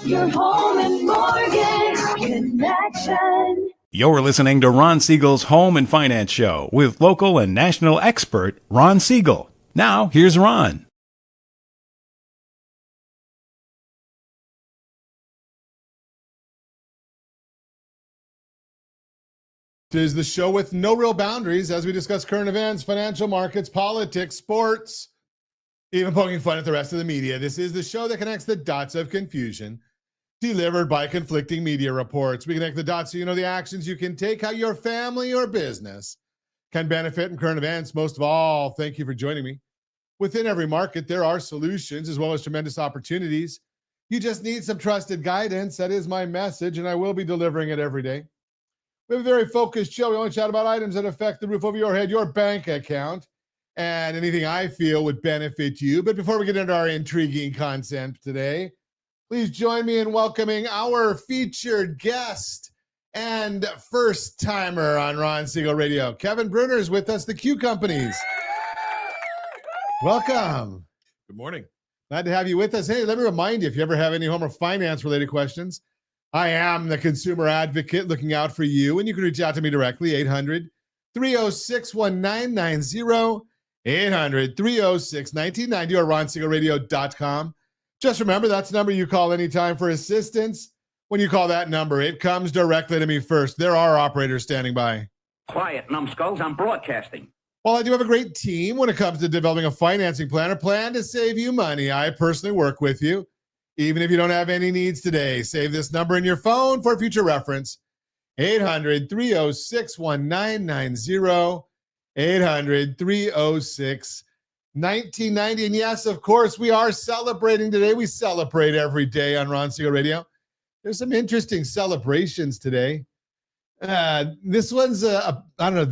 Your home and mortgage connection. You're listening to Ron Siegel's Home and Finance Show with local and national expert Ron Siegel. Now, here's Ron. It is the show with no real boundaries as we discuss current events, financial markets, politics, sports, even poking fun at the rest of the media. This is the show that connects the dots of confusion delivered by conflicting media reports. We connect the dots so you know the actions you can take, how your family or business can benefit in current events. Most of all, thank you for joining me. Within every market, there are solutions as well as tremendous opportunities. You just need some trusted guidance. That is my message, and I will be delivering it every day. We have a very focused show. We only chat about items that affect the roof over your head, your bank account, and anything I feel would benefit you. But before we get into our intriguing content today, please join me in welcoming our featured guest and first timer on Ron Siegel Radio. Kevin Brunner is with us, the Q Companies. Welcome. Good morning. Glad to have you with us. Hey, let me remind you, if you ever have any home or finance related questions, I am the consumer advocate looking out for you, and you can reach out to me directly, 800-306-1990, 800-306-1990, or ronsiegelradio.com. Just remember, that's the number you call anytime for assistance. When you call that number, it comes directly to me first. There are operators standing by. Quiet, numbskulls. I'm broadcasting. Well, I do have a great team when it comes to developing a financing plan or plan to save you money. I personally work with you. Even if you don't have any needs today, save this number in your phone for future reference. 800-306-1990, 800-306-1990. And yes, of course, we are celebrating today. We celebrate every day on Ron Siegel Radio. There's some interesting celebrations today. This one's, I don't know,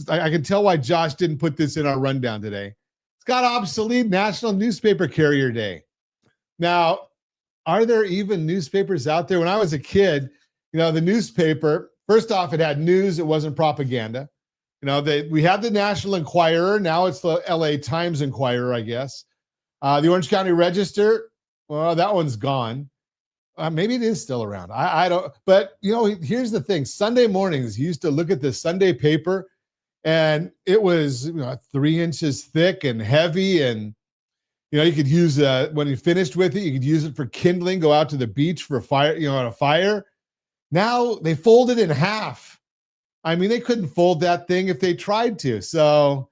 I can tell why Josh didn't put this in our rundown today. It's got obsolete National Newspaper Carrier Day. Now, are there even newspapers out there? When I was a kid, the newspaper, first off, it had news. It wasn't propaganda. We had the National Enquirer. Now it's the LA Times Enquirer, I guess. The Orange County Register, well, that one's gone. Maybe it is still around. I don't. But, here's the thing. Sunday mornings, you used to look at the Sunday paper, and it was 3 inches thick and heavy, and you could use when you finished with it, you could use it for kindling, go out to the beach for a fire, on a fire. Now they fold it in half. I mean, they couldn't fold that thing if they tried to. So,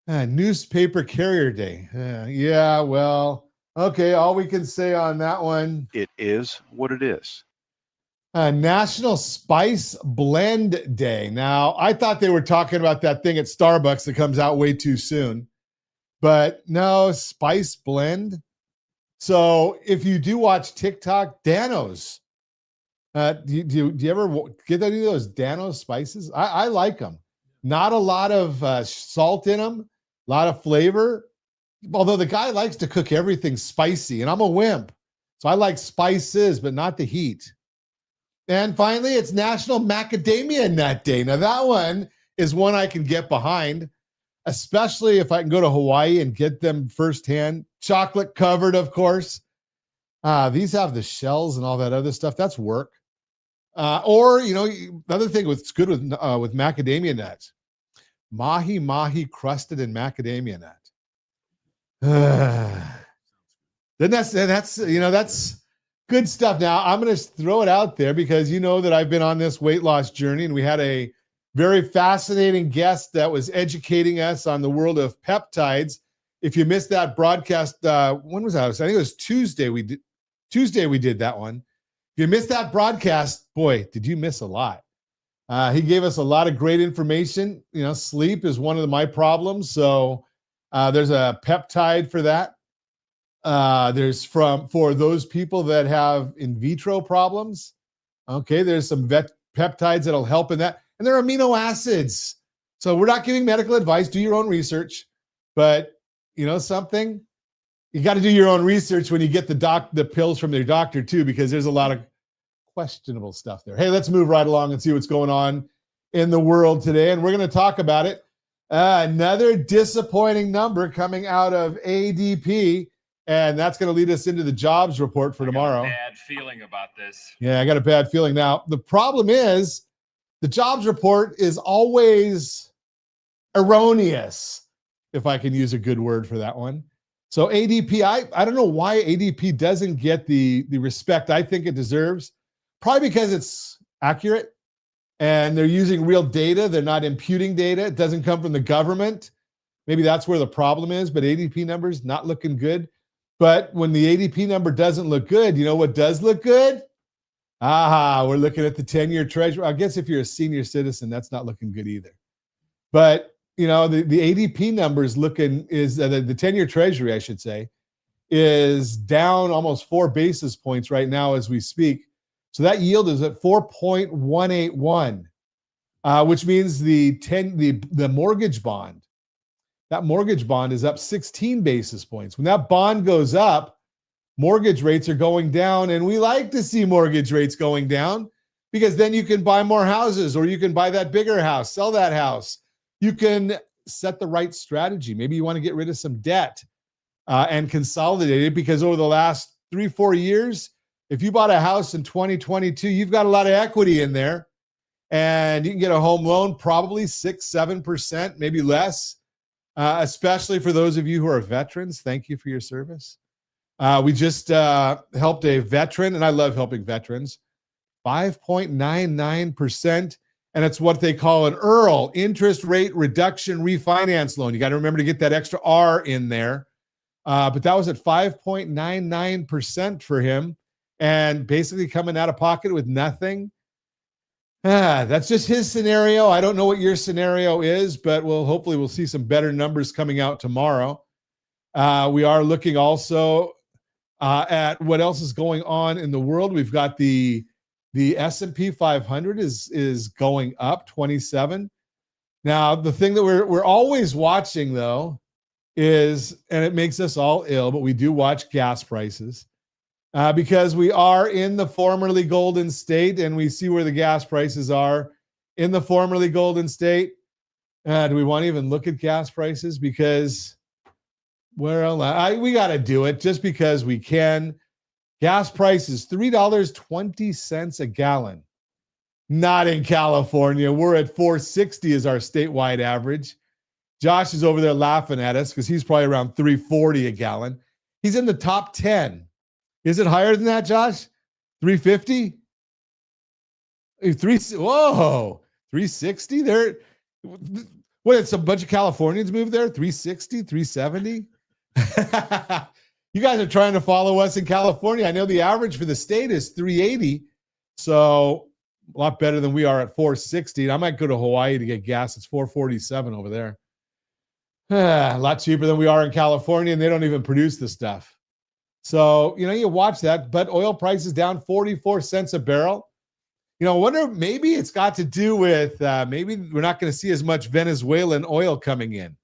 Newspaper Carrier Day. Yeah, well, okay. All we can say on that one. It is what it is. National Spice Blend Day. Now, I thought they were talking about that thing at Starbucks that comes out way too soon. But no, spice blend. So if you do watch TikTok, Danos. Do you ever get any of those Danos spices? I like them. Not a lot of salt in them, a lot of flavor. Although the guy likes to cook everything spicy, and I'm a wimp. So I like spices, but not the heat. And finally, it's National Macadamia Nut Day. Now that one is one I can get behind, especially if I can go to Hawaii and get them firsthand. Chocolate covered, of course. These have the shells and all that other stuff. That's work. Or, the other thing that's good with macadamia nuts, mahi crusted in macadamia nut. Then that's good stuff. Now I'm going to throw it out there because that I've been on this weight loss journey, and we had a very fascinating guest that was educating us on the world of peptides. If you missed that broadcast, when was that? I think it was Tuesday. We did that one. If you missed that broadcast, boy, did you miss a lot. He gave us a lot of great information. Sleep is one of my problems. So there's a peptide for that. There's for those people that have in vitro problems. Okay, there's some peptides that'll help in that. And they're amino acids. So we're not giving medical advice. Do your own research. But something? You got to do your own research when you get the pills from your doctor too, because there's a lot of questionable stuff there. Hey, let's move right along and see what's going on in the world today. And we're going to talk about it. Another disappointing number coming out of ADP. And that's going to lead us into the jobs report for tomorrow. I got a bad feeling about this. Yeah, I got a bad feeling. Now, the problem is the jobs report is always erroneous, if I can use a good word for that one. So ADP, I don't know why ADP doesn't get the respect I think it deserves. Probably because it's accurate and they're using real data. They're not imputing data. It doesn't come from the government. Maybe that's where the problem is, but ADP numbers not looking good. But when the ADP number doesn't look good, you know what does look good? We're looking at the 10-year treasury. I guess if you're a senior citizen, that's not looking good either. But, you know, the ADP numbers looking is the 10-year treasury, I should say, is down almost 4 basis points right now as we speak. So that yield is at 4.181, which means the mortgage bond, that mortgage bond is up 16 basis points. When that bond goes up, mortgage rates are going down, and we like to see mortgage rates going down because then you can buy more houses, or you can buy that bigger house, sell that house. You can set the right strategy. Maybe you want to get rid of some debt and consolidate it, because over the last 3-4 years, if you bought a house in 2022, you've got a lot of equity in there, and you can get a home loan probably 6-7%, maybe less, especially for those of you who are veterans. Thank you for your service. We just helped a veteran, and I love helping veterans, 5.99%. And it's what they call an IRRL, interest rate reduction refinance loan. You got to remember to get that extra R in there. But that was at 5.99% for him, and basically coming out of pocket with nothing. That's just his scenario. I don't know what your scenario is, but hopefully we'll see some better numbers coming out tomorrow. We are looking also at what else is going on in the world. We've got the S&P 500 is going up 27. Now, the thing that we're always watching, though, is, and it makes us all ill, but we do watch gas prices because we are in the formerly golden state, and we see where the gas prices are in the formerly golden state. Do we want to even look at gas prices? Because, well, we got to do it just because we can. Gas prices, $3.20 a gallon. Not in California. We're at $4.60 is our statewide average. Josh is over there laughing at us because he's probably around $3.40 a gallon. He's in the top 10. Is it higher than that, Josh? $3.50? Whoa, $3.60 there? What, it's a bunch of Californians moved there? $3.60, $3.70? You guys are trying to follow us in California. I know the average for the state is $3.80, so a lot better than we are at $4.60. I might go to Hawaii to get gas. It's $4.47 over there. A lot cheaper than we are in California, and they don't even produce the stuff. So, you watch that, but oil prices down 44 cents a barrel. I wonder, maybe it's got to do with maybe we're not going to see as much Venezuelan oil coming in.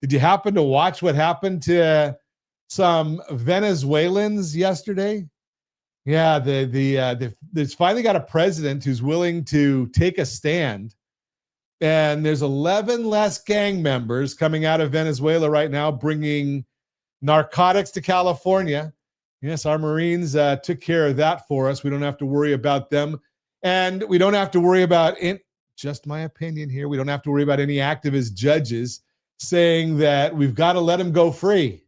Did you happen to watch what happened to some Venezuelans yesterday? Yeah, there's finally got a president who's willing to take a stand, and there's 11 less gang members coming out of Venezuela right now, bringing narcotics to California. Yes, our Marines took care of that for us. We don't have to worry about them, and we don't have to worry about just my opinion here. We don't have to worry about any activist judges saying that we've got to let them go free.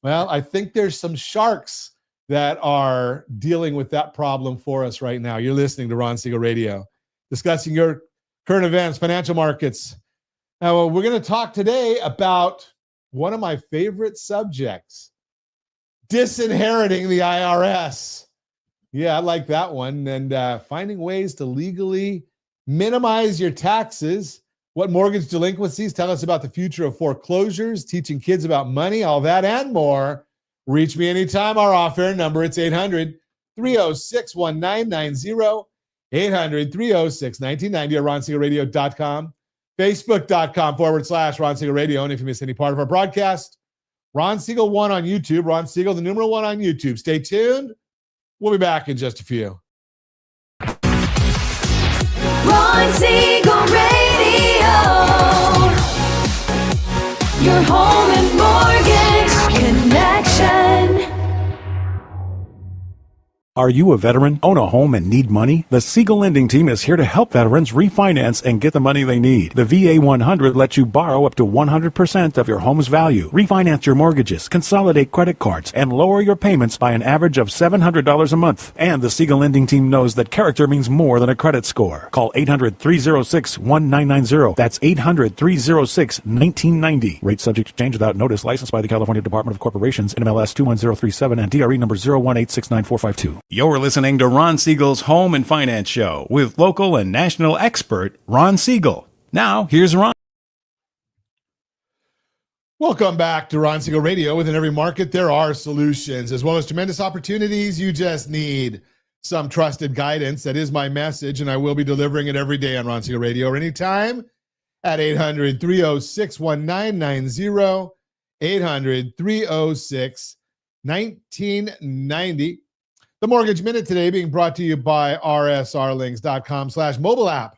Well, I think there's some sharks that are dealing with that problem for us right now. You're listening to Ron Siegel Radio, discussing your current events, financial markets. Now, we're going to talk today about one of my favorite subjects, disinheriting the IRS. Yeah, I like that one. And finding ways to legally minimize your taxes. What mortgage delinquencies tell us about the future of foreclosures, teaching kids about money, all that and more. Reach me anytime. Our off-air number, it's 800-306-1990, 800-306-1990, or RonSiegelRadio.com, Facebook.com/Ron Siegel Radio. And if you miss any part of our broadcast, Ron Siegel 1 on YouTube, Ron Siegel, the numeral 1 on YouTube. Stay tuned. We'll be back in just a few. Ron Siegel Radio, your home and mortgage connection. Are you a veteran, own a home, and need money? The Siegel lending team is here to help veterans refinance and get the money they need. The VA 100 lets you borrow up to 100% of your home's value, refinance your mortgages, consolidate credit cards, and lower your payments by an average of $700 a month. And the Siegel lending team knows that character means more than a credit score. Call 800-306-1990. That's 800-306-1990. Rate subject to change without notice. Licensed by the California Department of Corporations, NMLS 21037, and DRE number 018694452. You're listening to Ron Siegel's Home and Finance Show with local and national expert Ron Siegel. Now, here's Ron. Welcome back to Ron Siegel Radio. Within every market, there are solutions as well as tremendous opportunities. You just need some trusted guidance. That is my message, and I will be delivering it every day on Ron Siegel Radio or anytime at 800-306-1990, 800-306-1990. The Mortgage Minute today being brought to you by rsrlinks.com/mobile app.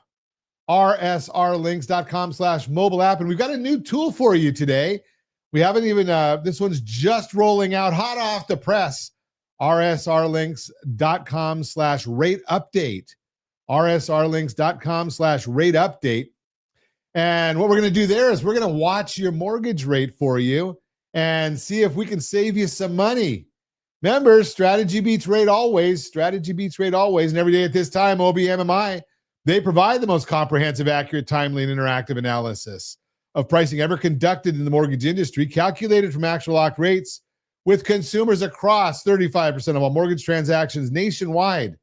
rsrlinks.com/mobile app. And we've got a new tool for you today. We haven't even, this one's just rolling out hot off the press. rsrlinks.com/rate update. rsrlinks.com/rate update. And what we're going to do there is we're going to watch your mortgage rate for you and see if we can save you some money. Remember, strategy beats rate always. Strategy beats rate always. And every day at this time, OBMMI, they provide the most comprehensive, accurate, timely, and interactive analysis of pricing ever conducted in the mortgage industry, calculated from actual locked rates with consumers across 35% of all mortgage transactions nationwide.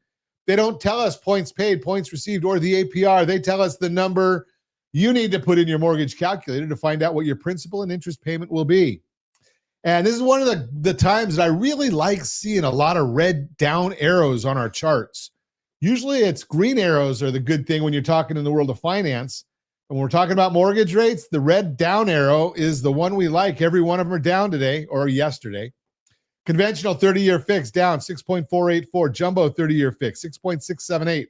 They don't tell us points paid, points received, or the APR. They tell us the number you need to put in your mortgage calculator to find out what your principal and interest payment will be. And this is one of the times that I really like seeing a lot of red down arrows on our charts. Usually it's green arrows are the good thing when you're talking in the world of finance. And when we're talking about mortgage rates, the red down arrow is the one we like. Every one of them are down today or yesterday. Conventional 30-year fix down 6.484. Jumbo 30-year fix 6.678.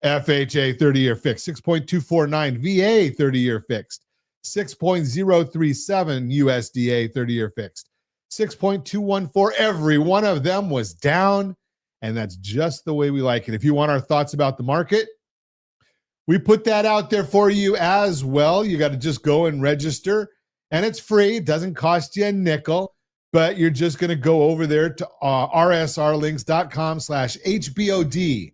FHA 30-year fix 6.249. VA 30-year fixed 6.037. USDA 30-year fixed 6.214. Every one of them was down, and that's just the way we like it. If you want our thoughts about the market, we put that out there for you as well. You got to just go and register, and it's free. It doesn't cost you a nickel, but you're just going to go over there to rsrlinks.com/HBOD,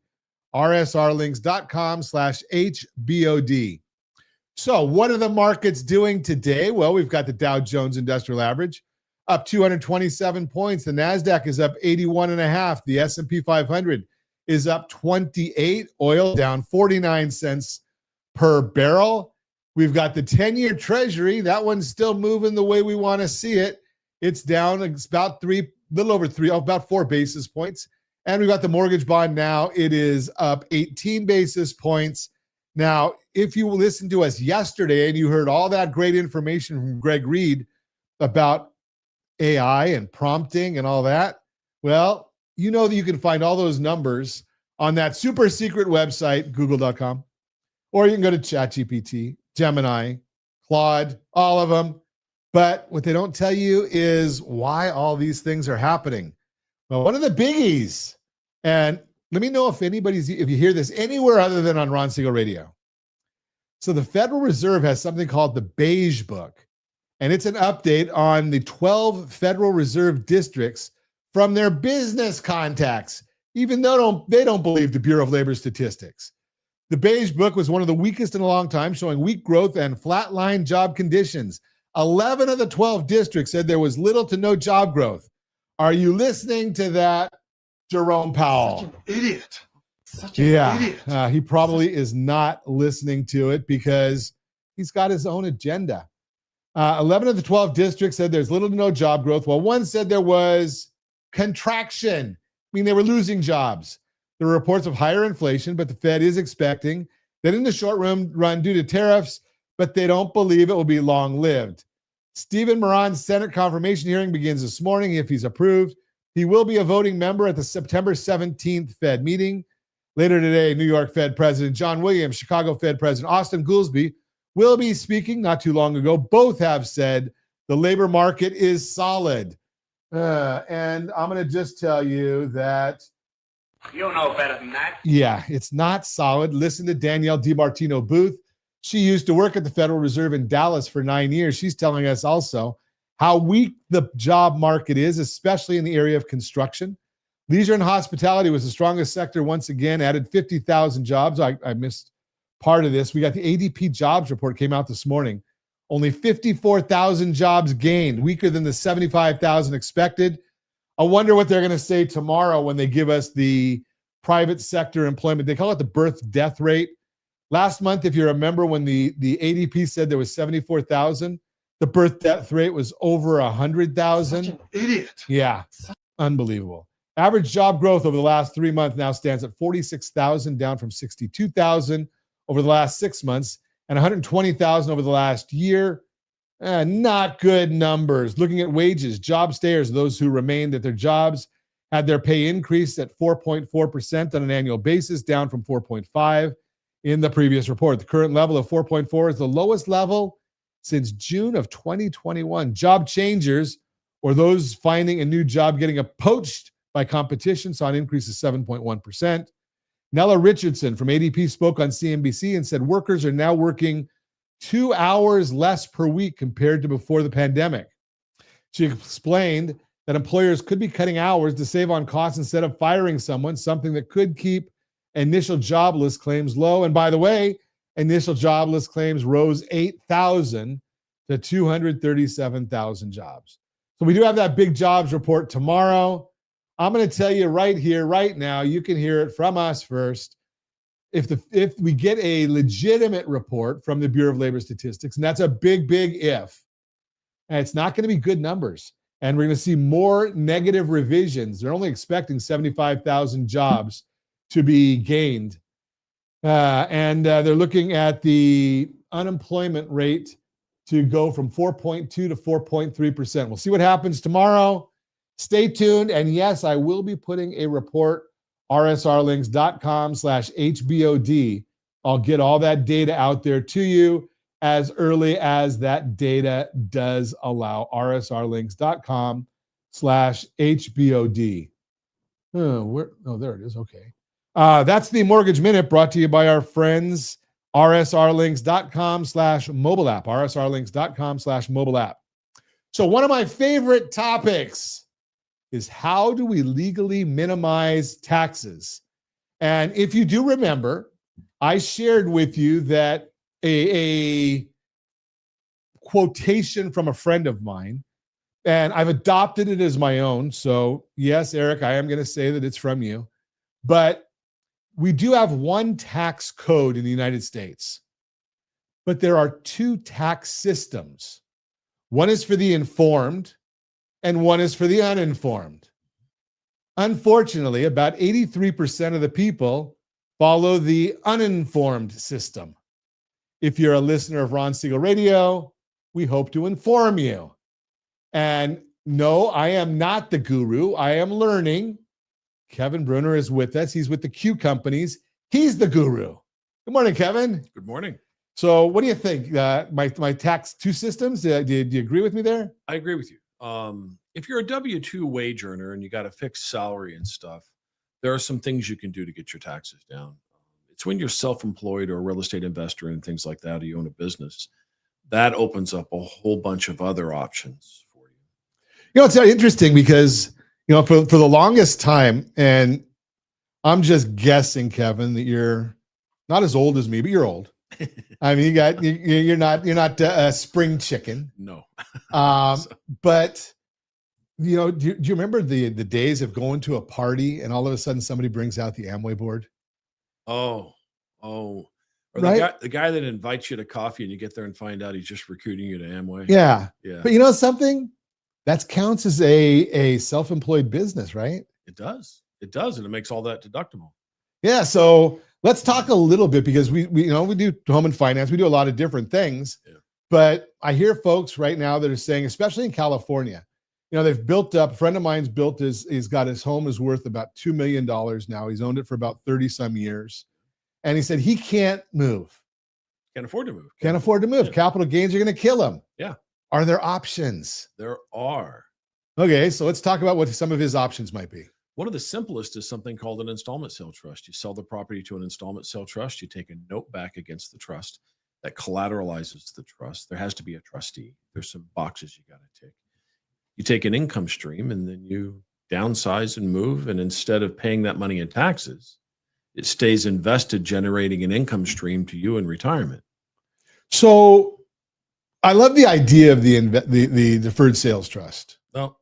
rsrlinks.com/HBOD. So what are the markets doing today? Well, we've got the Dow Jones Industrial Average up 227 points. The NASDAQ is up 81.5. The S&P 500 is up 28. Oil down 49 cents per barrel. We've got the 10-year Treasury. That one's still moving the way we want to see it. It's down about about 4 basis points. And we've got the mortgage bond now. It is up 18 basis points. Now, if you listened to us yesterday and you heard all that great information from Greg Reed about AI and prompting and all that, well, you know that you can find all those numbers on that super secret website, google.com, or you can go to ChatGPT, Gemini, Claude, all of them. But what they don't tell you is why all these things are happening. Well, one of the biggies, and let me know if you hear this anywhere other than on Ron Siegel Radio. So the Federal Reserve has something called the Beige Book, and it's an update on the 12 Federal Reserve districts from their business contacts, even though they don't believe the Bureau of Labor Statistics. The Beige Book was one of the weakest in a long time, showing weak growth and flatline job conditions. 11 of the 12 districts said there was little to no job growth. Are you listening to that, Jerome Powell? Such an idiot. Such an idiot. He probably is not listening to it because he's got his own agenda. 11 of the 12 districts said there's little to no job growth, while one said there was contraction, meaning they were losing jobs. There were reports of higher inflation, but the Fed is expecting that in the short run due to tariffs, but they don't believe it will be long-lived. Stephen Moran's Senate confirmation hearing begins this morning. If he's approved, he will be a voting member at the September 17th Fed meeting. Later today, New York Fed President John Williams, Chicago Fed President Austin Goolsbee will be speaking. Not too long ago, both have said the labor market is solid. And I'm going to just tell you that You know better than that. Yeah, it's not solid. Listen to Danielle DiMartino Booth. She used to work at the Federal Reserve in Dallas for 9 years. She's telling us also how weak the job market is, especially in the area of construction. Leisure and hospitality was the strongest sector once again, added 50,000 jobs. I missed part of this. We got the ADP jobs report came out this morning. Only 54,000 jobs gained, weaker than the 75,000 expected. I wonder what they're going to say tomorrow when they give us the private sector employment. They call it the birth death rate. Last month, if you remember, when the ADP said there was 74,000, the birth death rate was over 100,000. Such an idiot. Yeah, unbelievable. Average job growth over the last 3 months now stands at 46,000, down from 62,000 over the last 6 months, and 120,000 over the last year. Not good numbers. Looking at wages, job stayers, those who remained at their jobs, had their pay increased at 4.4% on an annual basis, down from 4.5% in the previous report. The current level of 4.4% is the lowest level since June of 2021. Job changers, or those finding a new job getting poached by competition, saw an increase of 7.1%. Nella Richardson from ADP spoke on CNBC and said workers are now working 2 hours less per week compared to before the pandemic. She explained that employers could be cutting hours to save on costs instead of firing someone, something that could keep initial jobless claims low. And by the way, initial jobless claims rose 8,000 to 237,000 jobs. So we do have that big jobs report tomorrow. I'm going to tell you right here, right now, you can hear it from us first. If we get a legitimate report from the Bureau of Labor Statistics, and that's a big, big if, and it's not going to be good numbers, and we're going to see more negative revisions. They're only expecting 75,000 jobs to be gained. And they're looking at the unemployment rate to go from 4.2 to 4.3%. We'll see what happens tomorrow. Stay tuned. And yes, I will be putting a report, rsrlinks.com/HBOD. I'll get all that data out there to you as early as that data does allow. rsrlinks.com/HBOD. Oh, there it is. Okay. That's the Mortgage Minute brought to you by our friends, rsrlinks.com/mobile app, rsrlinks.com/mobile app. So one of my favorite topics is how do we legally minimize taxes? And if you do remember, I shared with you that a quotation from a friend of mine, and I've adopted it as my own. So yes, Eric, I am going to say that it's from you, but we do have one tax code in the United States, but there are two tax systems. One is for the informed and one is for the uninformed. Unfortunately, about 83% of the people follow the uninformed system. If you're a listener of Ron Siegel Radio, we hope to inform you. And no, I am not the guru. I am learning. Kevin Brunner is with us. He's with the Q companies. He's the guru. Good morning, Kevin. Good morning. So what do you think? My tax two systems, do you agree with me there? I agree with you. If you're a W-2 wage earner and you got a fixed salary and stuff, there are some things you can do to get your taxes down. It's when you're self-employed or a real estate investor and things like that, or you own a business, that opens up a whole bunch of other options for you. You know, it's interesting because, you know, for the longest time, and I'm just guessing, Kevin, that you're not as old as me, but you're old. I mean, you're not a spring chicken. No. But you know, do you remember the days of going to a party and all of a sudden somebody brings out the Amway board? Oh. Or right? the guy that invites you to coffee and you get there and find out he's just recruiting you to Amway. Yeah. Yeah. But you know something? That counts as a self-employed business, right? It does. It does. And it makes all that deductible. Yeah. So let's talk a little bit because we do home and finance. We do a lot of different things. Yeah. But I hear folks right now that are saying, especially in California, you know, they've built up, a friend of mine's he's got his home is worth about $2 million now. He's owned it for about 30 some years. And he said he can't move. Can't afford to move. Can't afford to move. Yeah. Capital gains are going to kill him. Yeah. Are there options? There are. Okay, so let's talk about what some of his options might be. One of the simplest is something called an installment sale trust. You sell the property to an installment sale trust. You take a note back against the trust that collateralizes the trust. There has to be a trustee. There's some boxes you got to tick. You take an income stream and then you downsize and move. And instead of paying that money in taxes, it stays invested, generating an income stream to you in retirement. So I love the idea of the deferred sales trust. No,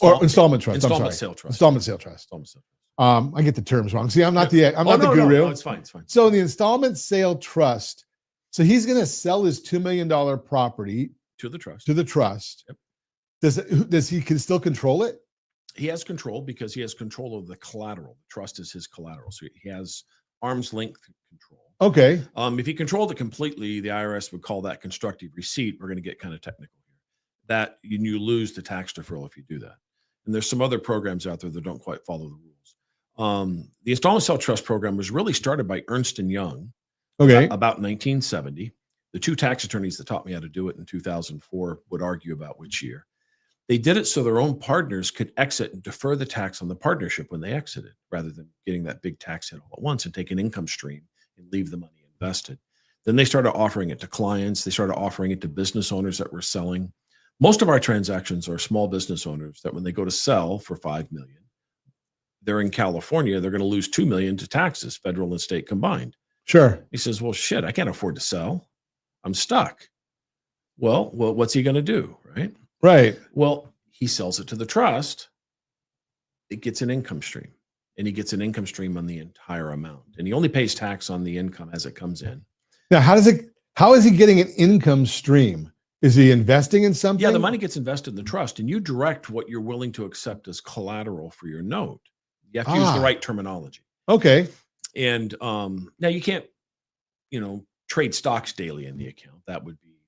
Or installment trust. Installment sale trust. Installment sale trust. Installment sale trust. I get the terms wrong. See, I'm not the No, guru. No, it's fine. It's fine. So the installment sale trust. So he's going to sell his $2 million property To the trust. to the trust. Yep. Does he can still control it? He has control because he has control of the collateral. The trust is his collateral. So he has arm's length control. Okay. If he controlled it completely, the IRS would call that constructive receipt. We're going to get kind of technical here. That you lose the tax deferral if you do that. And there's some other programs out there that don't quite follow the rules. The installment sale trust program was really started by Ernst & Young about 1970. The two tax attorneys that taught me how to do it in 2004 would argue about which year. They did it so their own partners could exit and defer the tax on the partnership when they exited, rather than getting that big tax hit all at once and take an income stream and leave the money invested. Then they started offering it to clients. They started offering it to business owners that were selling. Most of our transactions are small business owners that when they go to sell for $5 million, they're in California, they're going to lose $2 million to taxes, federal and state combined. Sure. He says, well, shit, I can't afford to sell. I'm stuck. Well, what's he going to do? Right. Right. Well, he sells it to the trust. It gets an income stream, and he gets an income stream on the entire amount. And he only pays tax on the income as it comes in. Now, how is he getting an income stream? Is he investing in something? Yeah, the money gets invested in the trust, and you direct what you're willing to accept as collateral for your note. You have to use the right terminology. Okay. And now you can't, trade stocks daily in the account. That would be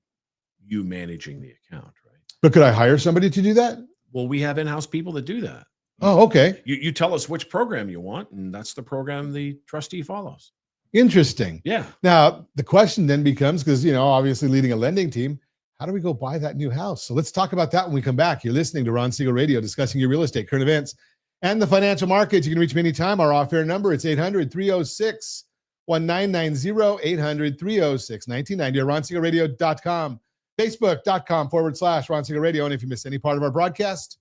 you managing the account, right? But could I hire somebody to do that? Well, we have in-house people that do that. Oh, okay. You tell us which program you want, and that's the program the trustee follows. Interesting. Yeah. Now, the question then becomes, because, obviously leading a lending team, how do we go buy that new house? So let's talk about that when we come back. You're listening to Ron Siegel Radio, discussing your real estate, current events, and the financial markets. You can reach me anytime. Our off-air number, it's 800-306-1990, 800-306-1990, or ronsiegelradio.com, facebook.com/Ron Siegel Radio. And if you miss any part of our broadcast,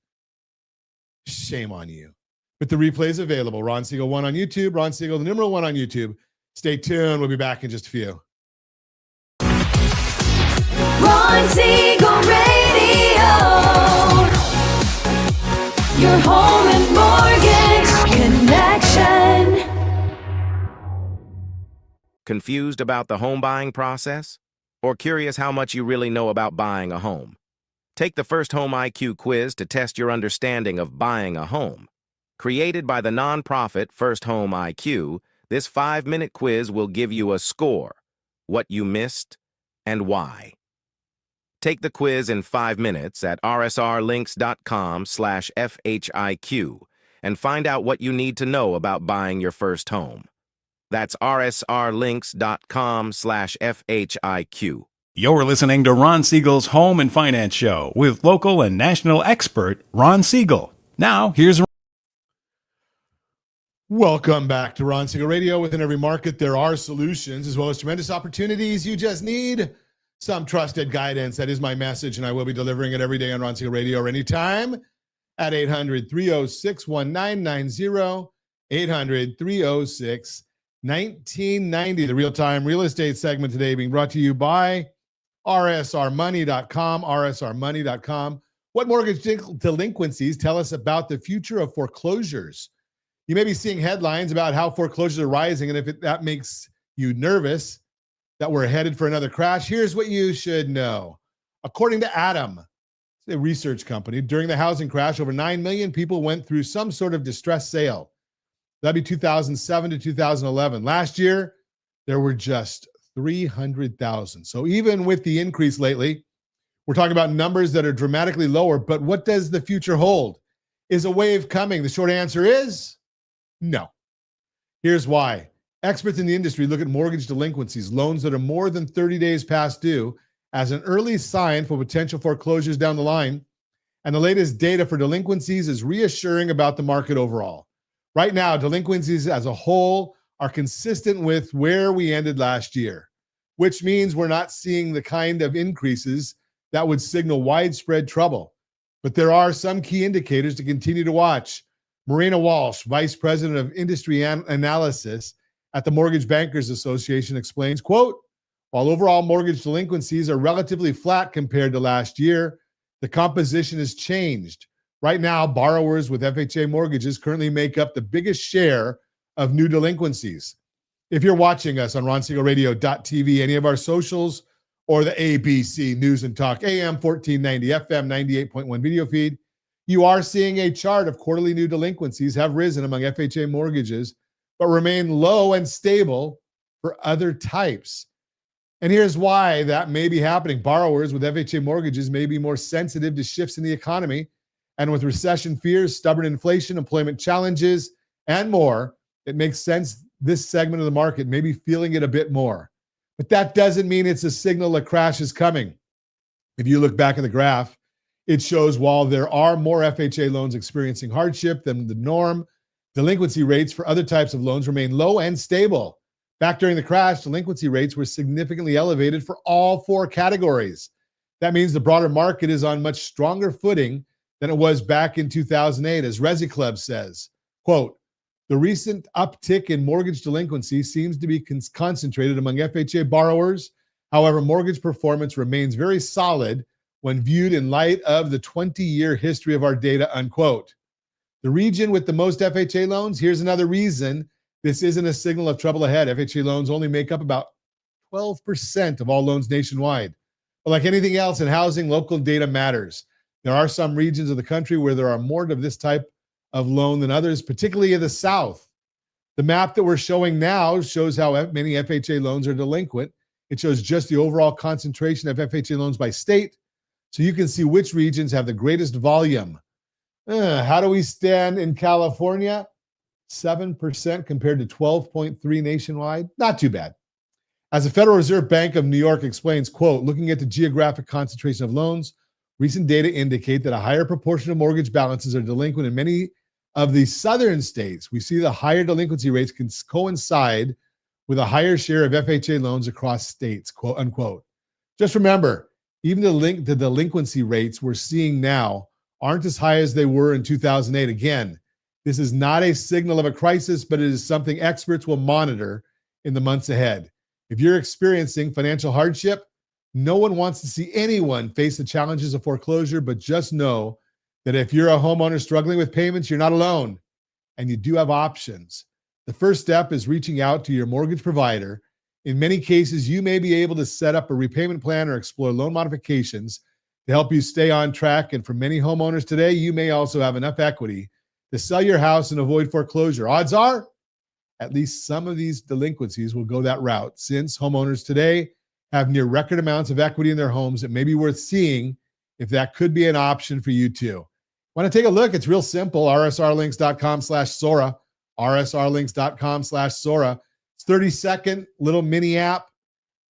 shame on you. But the replay is available. Ron Siegel 1 on YouTube, Ron Siegel, the numeral 1 on YouTube. Stay tuned. We'll be back in just a few. Ron Siegel Radio. Your home and mortgage connection. Confused about the home buying process? Or curious how much you really know about buying a home? Take the First Home IQ quiz to test your understanding of buying a home. Created by the nonprofit First Home IQ, this 5-minute quiz will give you a score, what you missed, and why. Take the quiz in 5 minutes at rsrlinks.com/FHIQ and find out what you need to know about buying your first home. That's rsrlinks.com/FHIQ. You're listening to Ron Siegel's Home and Finance Show with local and national expert Ron Siegel. Now, here's Welcome back to Ron Siegel Radio. Within every market, there are solutions as well as tremendous opportunities. You just need some trusted guidance. That is my message, and I will be delivering it every day on Ron Siegel Radio or anytime at 800-306-1990, 800-306-1990. The real-time real estate segment today being brought to you by rsrmoney.com, rsrmoney.com. What mortgage delinquencies tell us about the future of foreclosures? You may be seeing headlines about how foreclosures are rising, and if that makes you nervous that we're headed for another crash, here's what you should know. According to Adam, a research company, during the housing crash, over 9 million people went through some sort of distress sale. That'd be 2007 to 2011. Last year, there were just 300,000. So even with the increase lately, we're talking about numbers that are dramatically lower. But what does the future hold? Is a wave coming? The short answer is no. Here's why. Experts in the industry look at mortgage delinquencies, loans that are more than 30 days past due, as an early sign for potential foreclosures down the line. And the latest data for delinquencies is reassuring about the market overall. Right now, delinquencies as a whole are consistent with where we ended last year, which means we're not seeing the kind of increases that would signal widespread trouble. But there are some key indicators to continue to watch. Marina Walsh, Vice President of Industry Analysis at the Mortgage Bankers Association, explains, quote, while overall mortgage delinquencies are relatively flat compared to last year, the composition has changed. Right now, borrowers with FHA mortgages currently make up the biggest share of new delinquencies. If you're watching us on RonSiegelRadio.tv, any of our socials, or the ABC News and Talk AM 1490 FM 98.1 video feed, you are seeing a chart of quarterly new delinquencies have risen among FHA mortgages, but remain low and stable for other types. And here's why that may be happening. Borrowers with FHA mortgages may be more sensitive to shifts in the economy, and with recession fears, stubborn inflation, employment challenges, and more, it makes sense this segment of the market may be feeling it a bit more. But that doesn't mean it's a signal a crash is coming. If you look back at the graph, it shows while there are more FHA loans experiencing hardship than the norm, delinquency rates for other types of loans remain low and stable. Back during the crash, delinquency rates were significantly elevated for all four categories. That means the broader market is on much stronger footing than it was back in 2008, as Resi Club says, quote, the recent uptick in mortgage delinquency seems to be concentrated among FHA borrowers. However, mortgage performance remains very solid when viewed in light of the 20-year history of our data, unquote. The region with the most FHA loans, here's another reason this isn't a signal of trouble ahead. FHA loans only make up about 12% of all loans nationwide. But like anything else in housing, local data matters. There are some regions of the country where there are more of this type of loan than others, particularly in the South. The map that we're showing now shows how many FHA loans are delinquent. It shows just the overall concentration of FHA loans by state, so you can see which regions have the greatest volume. How do we stand in California? 7% compared to 12.3 nationwide. Not too bad. As the Federal Reserve Bank of New York explains, quote, looking at the geographic concentration of loans, recent data indicate that a higher proportion of mortgage balances are delinquent in many of the southern states. We see the higher delinquency rates can coincide with a higher share of FHA loans across states, quote unquote. Just remember, even the delinquency rates we're seeing now aren't as high as they were in 2008. Again, this is not a signal of a crisis, but it is something experts will monitor in the months ahead. If you're experiencing financial hardship, no one wants to see anyone face the challenges of foreclosure, but just know that if you're a homeowner struggling with payments, you're not alone, and you do have options. The first step is reaching out to your mortgage provider. In many cases, you may be able to set up a repayment plan or explore loan modifications to help you stay on track. And for many homeowners today, you may also have enough equity to sell your house and avoid foreclosure. Odds are, at least some of these delinquencies will go that route, since homeowners today have near record amounts of equity in their homes. It may be worth seeing if that could be an option for you too. Want to take a look? It's real simple. rsrlinks.com/Sora. rsrlinks.com/Sora. It's 30-second little mini app.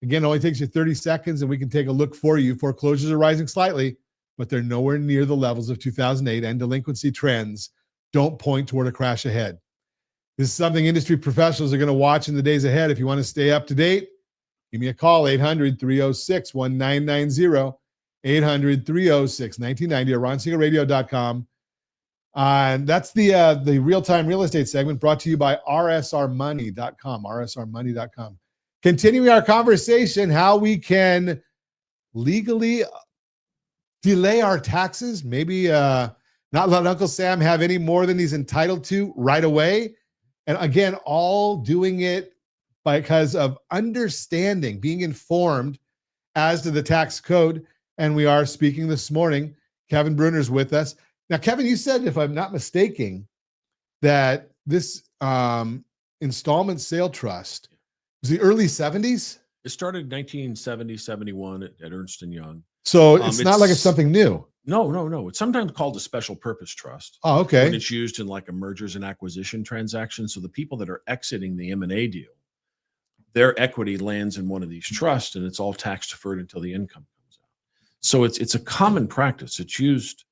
Again, it only takes you 30 seconds and we can take a look for you. Foreclosures are rising slightly, but they're nowhere near the levels of 2008, and delinquency trends don't point toward a crash ahead. This is something industry professionals are going to watch in the days ahead. If you want to stay up to date, give me a call, 800-306-1990, 800-306-1990, or RonSiegelRadio.com. And that's the real-time real estate segment brought to you by rsrmoney.com, rsrmoney.com. Continuing our conversation, how we can legally delay our taxes, maybe not let Uncle Sam have any more than he's entitled to right away. And again, all doing it because of understanding, being informed as to the tax code. And we are speaking this morning. Kevin Brunner's with us. Now, Kevin, you said, if I'm not mistaken, that this installment sale trust was the early 70s? It started 1970, 71 at Ernst & Young. So it's not like it's something new. No. It's sometimes called a special purpose trust. Oh, okay. When it's used in like a mergers and acquisition transaction. So the people that are exiting the M&A deal, their equity lands in one of these trusts, and it's all tax deferred until the income comes out. So it's a common practice. It's used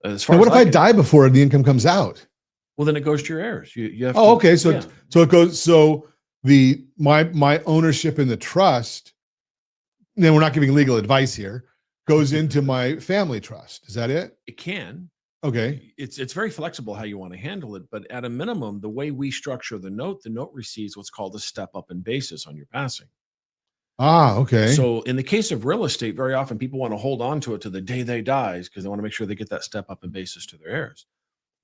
as far Now, what as if I die before the income comes out? Well, then it goes to your heirs. You have Oh, to, okay. So yeah. so it goes. So my ownership in the trust. Then we're not giving legal advice here. Goes into my family trust. Is that it? It can. Okay. It's very flexible how you want to handle it, but at a minimum, the way we structure the note receives what's called a step up in basis on your passing. Ah, okay. So in the case of real estate, very often people want to hold on to it to the day they dies because they want to make sure they get that step up in basis to their heirs.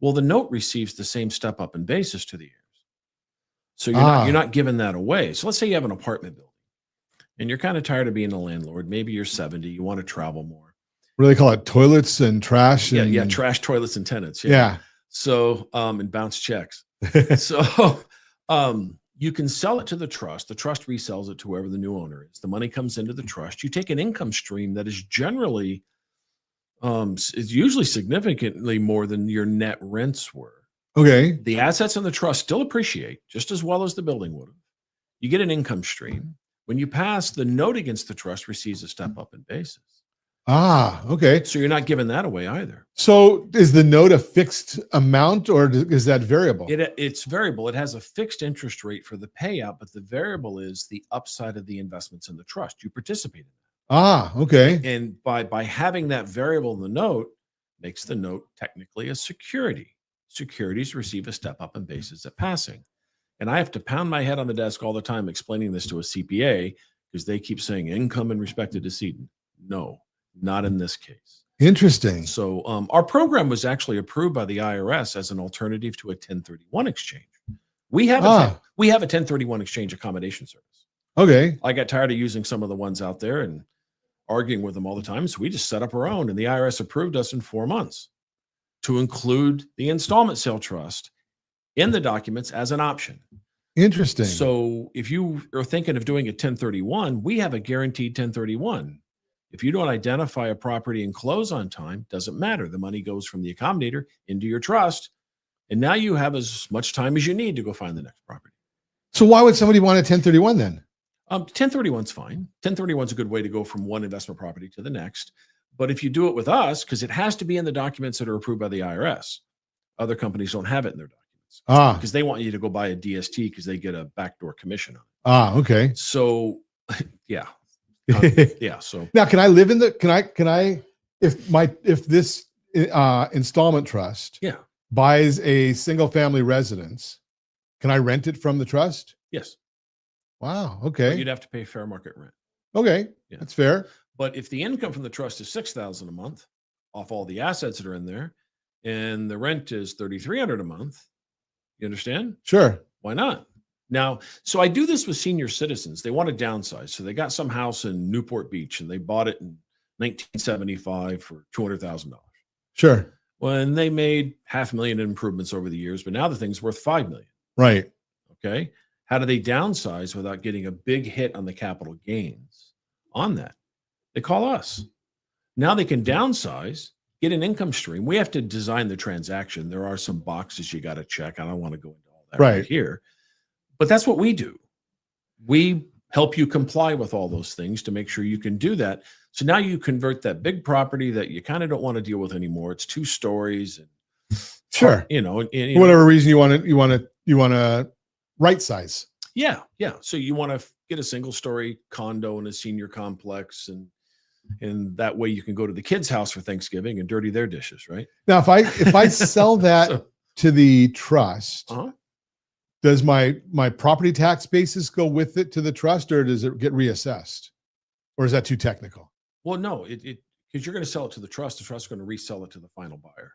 Well, the note receives the same step up in basis to the heirs. So you're not giving that away. So let's say you have an apartment building and you're kind of tired of being a landlord. Maybe you're 70, you want to travel more. What do they call it? Toilets and trash? And... Yeah, trash, toilets, and tenants. Yeah. So, and bounce checks. So, you can sell it to the trust. The trust resells it to whoever the new owner is. The money comes into the trust. You take an income stream that is generally, is usually significantly more than your net rents were. Okay. The assets in the trust still appreciate just as well as the building would have. You get an income stream. When you pass, the note against the trust receives a step up in basis. Ah, okay. So you're not giving that away either. So is the note a fixed amount or is that variable? It's variable. It has a fixed interest rate for the payout, but the variable is the upside of the investments in the trust. You participate in that. Ah, okay. And by having that variable in the note makes the note technically a security. Securities receive a step up in basis at passing. And I have to pound my head on the desk all the time explaining this to a CPA because they keep saying income in respect to decedent. No, not in this case. Interesting. So our program was actually approved by the IRS as an alternative to a 1031 exchange. We have a 1031 exchange accommodation service. Okay. I got tired of using some of the ones out there and arguing with them all the time. So we just set up our own, and the IRS approved us in 4 months to include the installment sale trust in the documents as an option. Interesting. So if you are thinking of doing a 1031, we have a guaranteed 1031. If you don't identify a property and close on time, doesn't matter. The money goes from the accommodator into your trust. And now you have as much time as you need to go find the next property. So why would somebody want a 1031 then? 1031 is fine. 1031 is a good way to go from one investment property to the next. But if you do it with us, because it has to be in the documents that are approved by the IRS, other companies don't have it in their documents. Because they want you to go buy a DST because they get a backdoor commission on it. Okay. So, yeah. Yeah. So now, can I live in the? Can I? If this installment trust buys a single family residence, can I rent it from the trust? Yes. Wow. Okay. But you'd have to pay fair market rent. Okay. Yeah. That's fair. But if the income from the trust is $6,000 a month off all the assets that are in there, and the rent is $3,300 a month, you understand? Sure. Why not? Now, so I do this with senior citizens. They want to downsize. So they got some house in Newport Beach and they bought it in 1975 for $200,000. Sure. When they made $500,000 in improvements over the years, but now the thing's worth $5 million. Right. Okay. How do they downsize without getting a big hit on the capital gains on that? They call us. Now they can downsize, get an income stream. We have to design the transaction. There are some boxes you got to check. I don't want to go into all that right here. But that's what we do. We help you comply with all those things to make sure you can do that. So now you convert that big property that you kind of don't want to deal with anymore. It's 2 stories, and sure, for whatever reason you want to right size. Yeah. So you want to get a single story condo in a senior complex, and that way you can go to the kids' house for Thanksgiving and dirty their dishes, right? Now, if I sell that to the trust. Does my property tax basis go with it to the trust, or does it get reassessed, or is that too technical? Well, no, because you're going to sell it to the trust is going to resell it to the final buyer.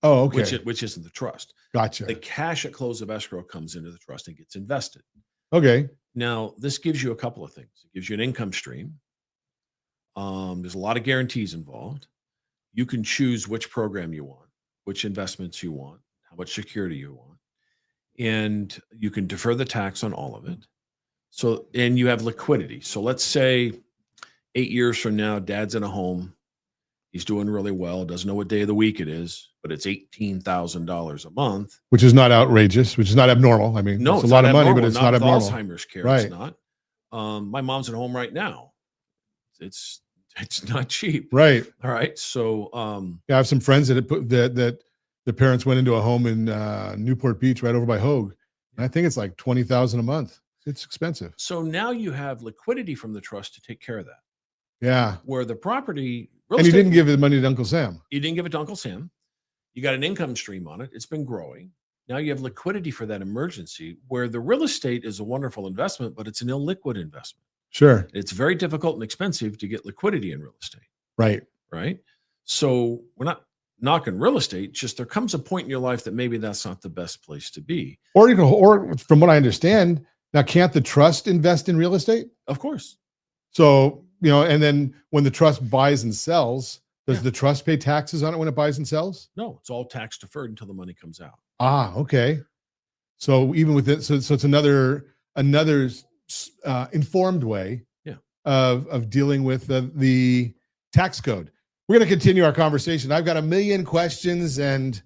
Oh, okay. Which isn't the trust. Gotcha. The cash at close of escrow comes into the trust and gets invested. Okay. Now, this gives you a couple of things. It gives you an income stream. There's a lot of guarantees involved. You can choose which program you want, which investments you want, how much security you want. And you can defer the tax on all of it. So, and you have liquidity. So let's say 8 years from now, dad's in a home. He's doing really well. Doesn't know what day of the week it is, but it's $18,000 a month. Which is not outrageous, which is not abnormal. I mean, it's a lot of money, but it's not abnormal. Alzheimer's care, right. It's not. My mom's at home right now. It's not cheap. Right. All right. So I have some friends that the parents went into a home in Newport Beach, right over by Hogue, and I think it's like $20,000 a month. It's expensive. So now you have liquidity from the trust to take care of that. Yeah, Where the property, and you didn't give the money to Uncle Sam. You didn't give it to Uncle Sam. You got an income stream on it. It's been growing. Now you have liquidity for that emergency, where the real estate is a wonderful investment, but it's an illiquid investment. Sure. It's very difficult and expensive to get liquidity in real estate. Right. Right. So we're not knocking real estate. Just there comes a point in your life that maybe that's not the best place to be. Or from what I understand, now can't the trust invest in real estate? Of course. So, and then when the trust buys and sells, does the trust pay taxes on it when it buys and sells? No, it's all tax deferred until the money comes out. Ah, okay. So even with it, so it's another informed way of dealing with the tax code. We're going to continue our conversation. I've got a million questions and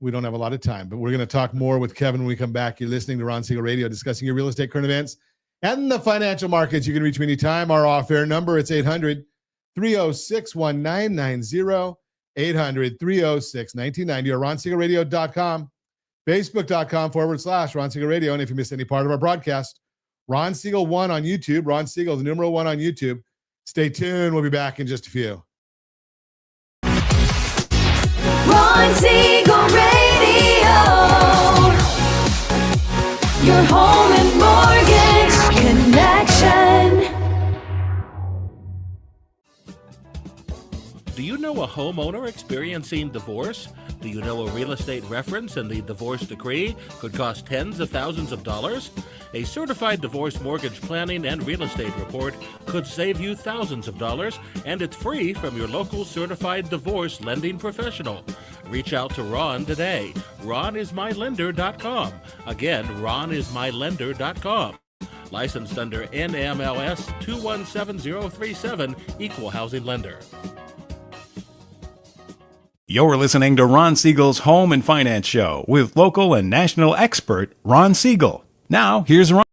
we don't have a lot of time, but we're going to talk more with Kevin when we come back. You're listening to Ron Siegel Radio, discussing your real estate current events and the financial markets. You can reach me anytime. Our off-air number, it's 800-306-1990, 800-306-1990, or RonSiegelRadio.com, Facebook.com/Ron Siegel Radio. And if you missed any part of our broadcast, Ron Siegel 1 on YouTube, Ron Siegel, the numeral 1 on YouTube. Stay tuned. We'll be back in just a few. Ron Siegel Radio. Your home and mortgage connection. Do you know a homeowner experiencing divorce? Do you know a real estate reference and the divorce decree could cost tens of thousands of dollars? A certified divorce mortgage planning and real estate report could save you thousands of dollars, and it's free from your local certified divorce lending professional. Reach out to Ron today. RonIsMyLender.com. Again, RonIsMyLender.com. Licensed under NMLS 217037, Equal Housing Lender. You're listening to Ron Siegel's Home and Finance Show with local and national expert Ron Siegel. Now, here's Ron.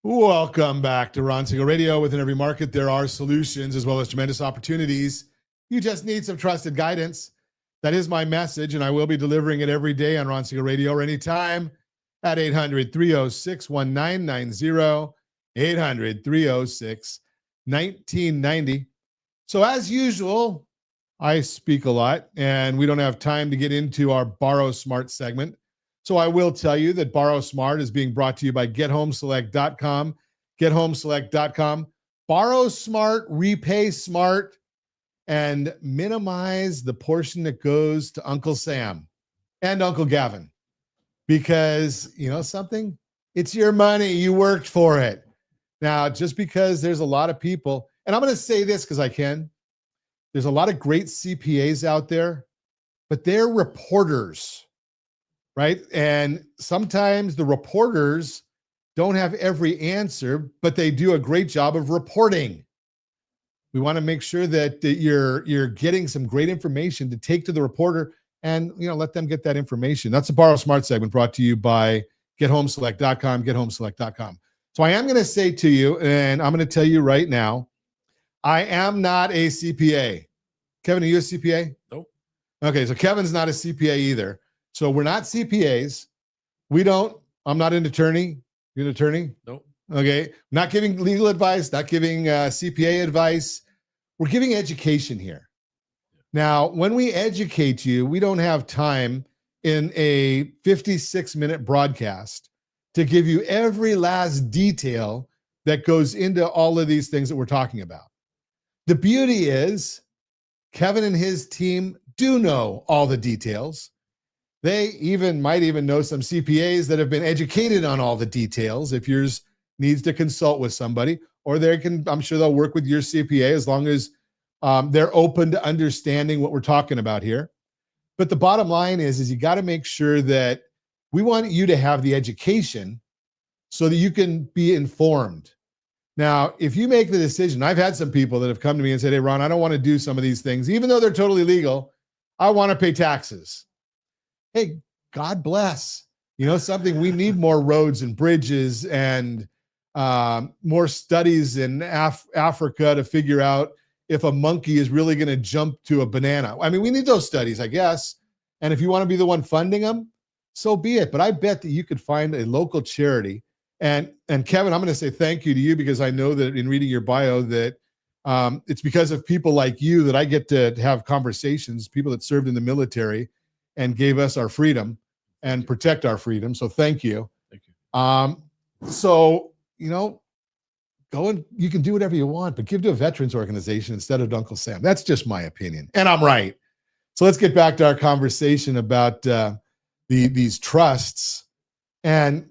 Welcome back to Ron Siegel Radio. Within every market, there are solutions as well as tremendous opportunities. You just need some trusted guidance. That is my message, and I will be delivering it every day on Ron Siegel Radio or anytime at 800-306-1990, 800-306-1990. So as usual, I speak a lot, and we don't have time to get into our Borrow Smart segment. So I will tell you that Borrow Smart is being brought to you by GetHomeSelect.com. GetHomeSelect.com. Borrow smart, repay smart, and minimize the portion that goes to Uncle Sam and Uncle Gavin. Because, you know something? It's your money. You worked for it. Now, just because there's a lot of people, and I'm going to say this because I can, there's a lot of great CPAs out there, but they're reporters, right? And sometimes the reporters don't have every answer, but they do a great job of reporting. We want to make sure that you're getting some great information to take to the reporter and, let them get that information. That's the Borrow Smart segment brought to you by GetHomeSelect.com, GetHomeSelect.com. So I am going to say to you, and I'm going to tell you right now, I am not a CPA. Kevin, are you a CPA? Nope. Okay, so Kevin's not a CPA either. So we're not CPAs. I'm not an attorney. You're an attorney? Nope. Okay, not giving legal advice, not giving CPA advice. We're giving education here. Now, when we educate you, we don't have time in a 56-minute broadcast to give you every last detail that goes into all of these things that we're talking about. The beauty is Kevin and his team do know all the details. They might even know some CPAs that have been educated on all the details if yours needs to consult with somebody, or I'm sure they'll work with your CPA as long as they're open to understanding what we're talking about here. But the bottom line is you got to make sure that we want you to have the education so that you can be informed. Now, if you make the decision, I've had some people that have come to me and said, hey, Ron, I don't want to do some of these things. Even though they're totally legal, I want to pay taxes. Hey, God bless. Something, we need more roads and bridges and more studies in Africa to figure out if a monkey is really going to jump to a banana. I mean, we need those studies, I guess. And if you want to be the one funding them, so be it. But I bet that you could find a local charity. And Kevin, I'm going to say thank you to you, because I know that in reading your bio that it's because of people like you that I get to have conversations, people that served in the military and gave us our freedom and protect our freedom. So thank you. Thank you. So, go and you can do whatever you want, but give to a veterans organization instead of Uncle Sam. That's just my opinion. And I'm right. So let's get back to our conversation about these trusts. And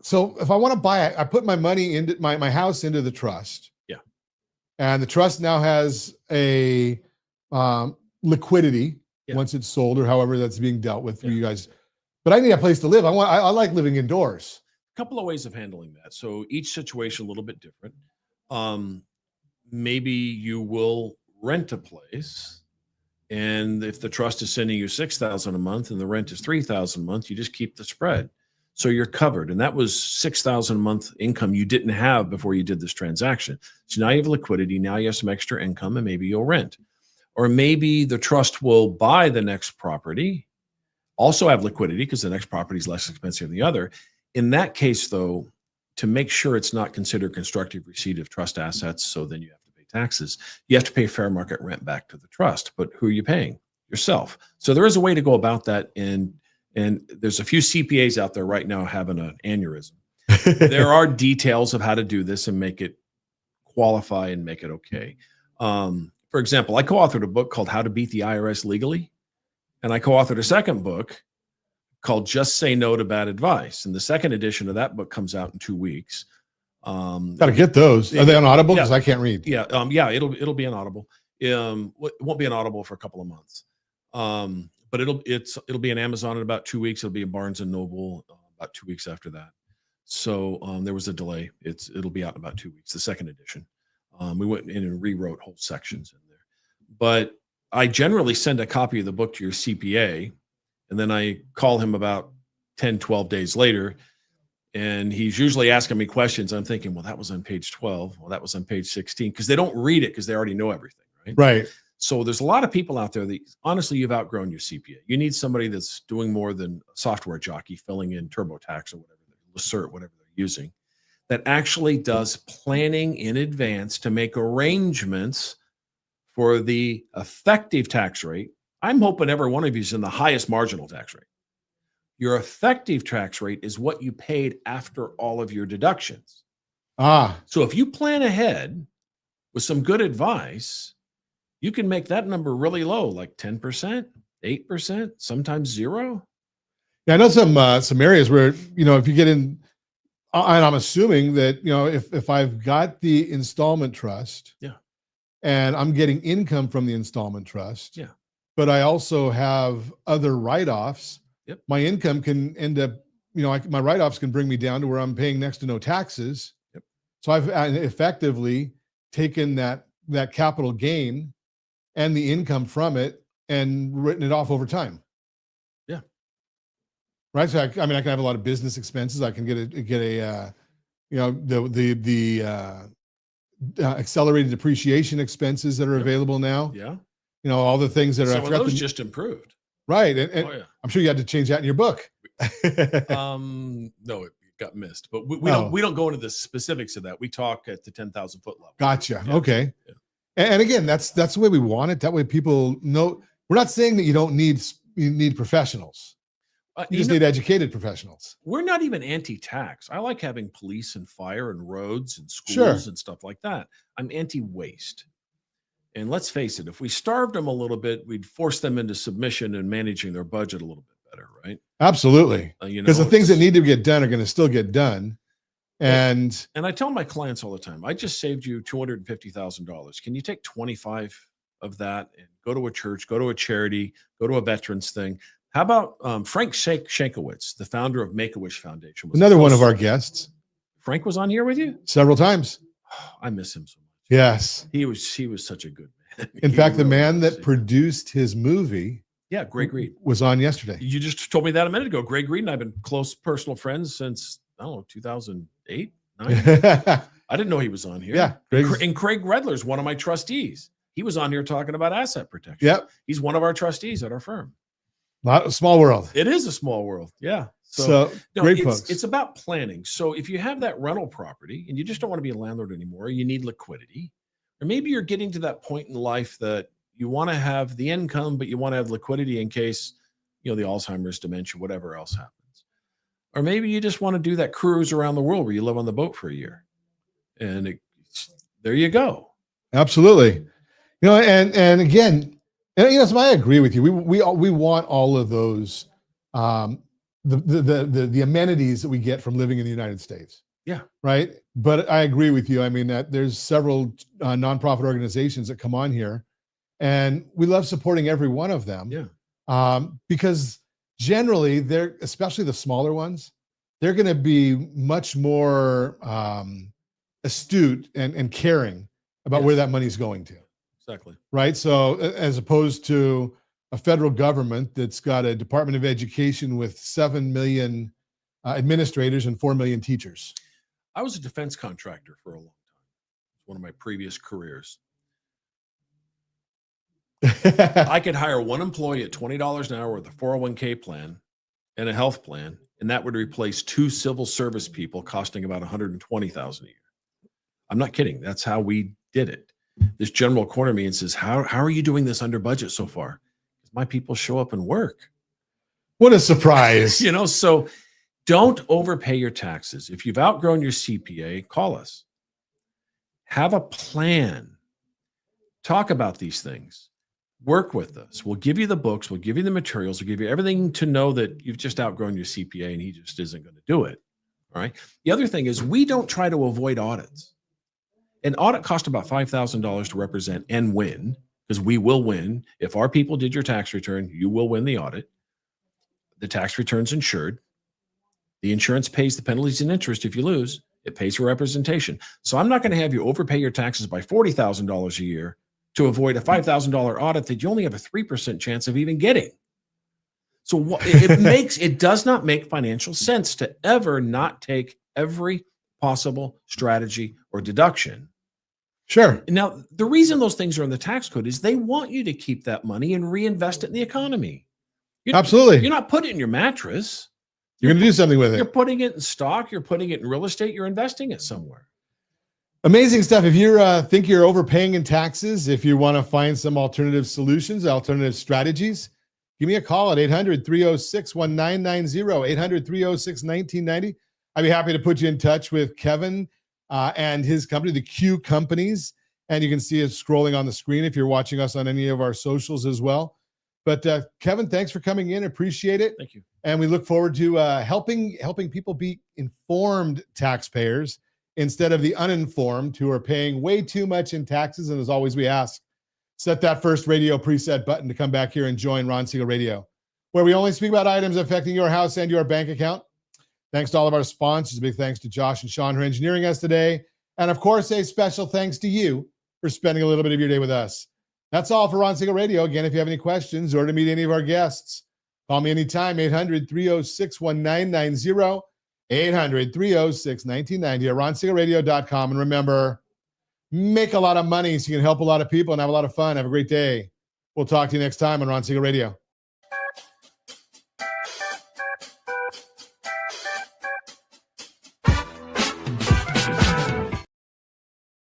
so if I want to buy it, I put my money into my house into the trust. Yeah. And the trust now has a liquidity once it's sold, or however that's being dealt with for you guys. But I need a place to live. I like living indoors. A couple of ways of handling that. So each situation a little bit different. Maybe you will rent a place, and if the trust is sending you $6,000 a month and the rent is $3,000 a month, you just keep the spread. So you're covered. And that was $6,000 a month income you didn't have before you did this transaction. So now you have liquidity. Now you have some extra income, and maybe you'll rent. Or maybe the trust will buy the next property, also have liquidity because the next property is less expensive than the other. In that case, though, to make sure it's not considered constructive receipt of trust assets, so then you have to pay taxes, you have to pay fair market rent back to the trust. But who are you paying? Yourself. So there is a way to go about that. And there's a few CPAs out there right now having an aneurysm. There are details of how to do this and make it qualify and make it okay. For example, I co-authored a book called How to Beat the IRS Legally. And I co-authored a second book called Just Say No to Bad Advice. And the second edition of that book comes out in 2 weeks. Got to get those. Are they on Audible? Because I can't read. Yeah. It'll be on Audible. It won't be on Audible for a couple of months. But it'll be on Amazon in about 2 weeks. It'll be in Barnes and Noble about 2 weeks after that. So there was a delay. It'll be out in about 2 weeks, the second edition. We went in and rewrote whole sections in there. But I generally send a copy of the book to your CPA, and then I call him about 10, 12 days later, and he's usually asking me questions. I'm thinking, well, that was on page 12. Well, that was on page 16, because they don't read it because they already know everything, right? Right. So there's a lot of people out there that, honestly, you've outgrown your CPA. You need somebody that's doing more than a software jockey filling in TurboTax or whatever, Lacert, whatever they're using, that actually does planning in advance to make arrangements for the effective tax rate. I'm hoping every one of you is in the highest marginal tax rate. Your effective tax rate is what you paid after all of your deductions. So if you plan ahead with some good advice, you can make that number really low, like 10%, 8%, sometimes 0. Yeah, I know some areas where, if you get in, and I'm assuming that, if I've got the installment trust, and I'm getting income from the installment trust, but I also have other write-offs, my income can end up, my write-offs can bring me down to where I'm paying next to no taxes. So I've effectively taken that capital gain and the income from it and written it off over time. Right. So I can have a lot of business expenses. I can get a accelerated depreciation expenses that are available now. All the things that are. Some of those just improved. Right. And I'm sure you had to change that in your book. No, it got missed. But we don't go into the specifics of that. We talk at the 10,000 foot level. Gotcha. Yeah. Okay. Yeah. And again, that's the way we want it. That way people know. We're not saying that you don't need professionals. You just need educated professionals. We're not even anti-tax. I like having police and fire and roads and schools and stuff like that. I'm anti-waste. And let's face it, if we starved them a little bit, we'd force them into submission and managing their budget a little bit better, right? Absolutely. Because the things that need to get done are going to still get done. And I tell my clients all the time, I just saved you $250,000. Can you take 25 of that and go to a church, go to a charity, go to a veterans thing? How about Frank Shankowitz, the founder of Make-A-Wish Foundation? Another one of our guests. Frank was on here with you? Several times. I miss him so much. Yes. He was such a good man. In fact, the man that produced his movie, Greg Reed, was on yesterday. You just told me that a minute ago. Greg Reed and I've been close personal friends since, 2008, 9. I didn't know he was on here. Yeah. And Craig Redler's one of my trustees. He was on here talking about asset protection. Yep. He's one of our trustees at our firm. Small world. It is a small world. Yeah. So No, great folks. it's about planning. So if you have that rental property and you just don't want to be a landlord anymore, you need liquidity. Or maybe you're getting to that point in life that you want to have the income, but you want to have liquidity in case, the Alzheimer's, dementia, whatever else happens. Or maybe you just want to do that cruise around the world where you live on the boat for a year. And there you go. Absolutely. And again, so I agree with you. We want all of those, the amenities that we get from living in the United States. Yeah. Right. But I agree with you. I mean, that there's several nonprofit organizations that come on here, and we love supporting every one of them. Yeah. Because generally they're, especially the smaller ones, they're going to be much more astute and caring about where that money's going to. Exactly. Right. So as opposed to a federal government that's got a Department of Education with 7 million administrators and 4 million teachers. I was a defense contractor for a long time. It's one of my previous careers. I could hire one employee at $20 an hour with a 401k plan and a health plan, and that would replace 2 civil service people costing about $120,000 a year. I'm not kidding. That's how we did it. This general cornered me and says, how are you doing this under budget so far? Because my people show up and work. What a surprise. So don't overpay your taxes. If you've outgrown your CPA, call us. Have a plan. Talk about these things. Work with us. We'll give you the books. We'll give you the materials. We'll give you everything to know that you've just outgrown your CPA and he just isn't going to do it. All right. The other thing is we don't try to avoid audits. An audit costs about $5,000 to represent and win, because we will win. If our people did your tax return, you will win the audit. The tax return's insured. The insurance pays the penalties and interest if you lose. It pays for representation. So I'm not going to have you overpay your taxes by $40,000 a year to avoid a $5,000 audit that you only have a 3% chance of even getting. So it does not make financial sense to ever not take every possible strategy or deduction. Sure. Now, the reason those things are in the tax code is they want you to keep that money and reinvest it in the economy. Absolutely. You're not putting it in your mattress. You're going to do something with it. You're putting it in stock. You're putting it in real estate. You're investing it somewhere. Amazing stuff. If you think you're overpaying in taxes, if you want to find some alternative solutions, alternative strategies, give me a call at 800-306-1990, 800-306-1990. I'd be happy to put you in touch with Kevin and his company, the Q Companies. And you can see it scrolling on the screen if you're watching us on any of our socials as well. But Kevin, thanks for coming in. Appreciate it. Thank you. And we look forward to helping people be informed taxpayers instead of the uninformed who are paying way too much in taxes. And as always, we ask, set that first radio preset button to come back here and join Ron Siegel Radio, where we only speak about items affecting your house and your bank account. Thanks to all of our sponsors. A big thanks to Josh and Sean for engineering us today. And of course, a special thanks to you for spending a little bit of your day with us. That's all for Ron Siegel Radio. Again, if you have any questions or to meet any of our guests, call me anytime, 800-306-1990, 800-306-1990 at ronsiegelradio.com. And remember, make a lot of money so you can help a lot of people and have a lot of fun. Have a great day. We'll talk to you next time on Ron Siegel Radio.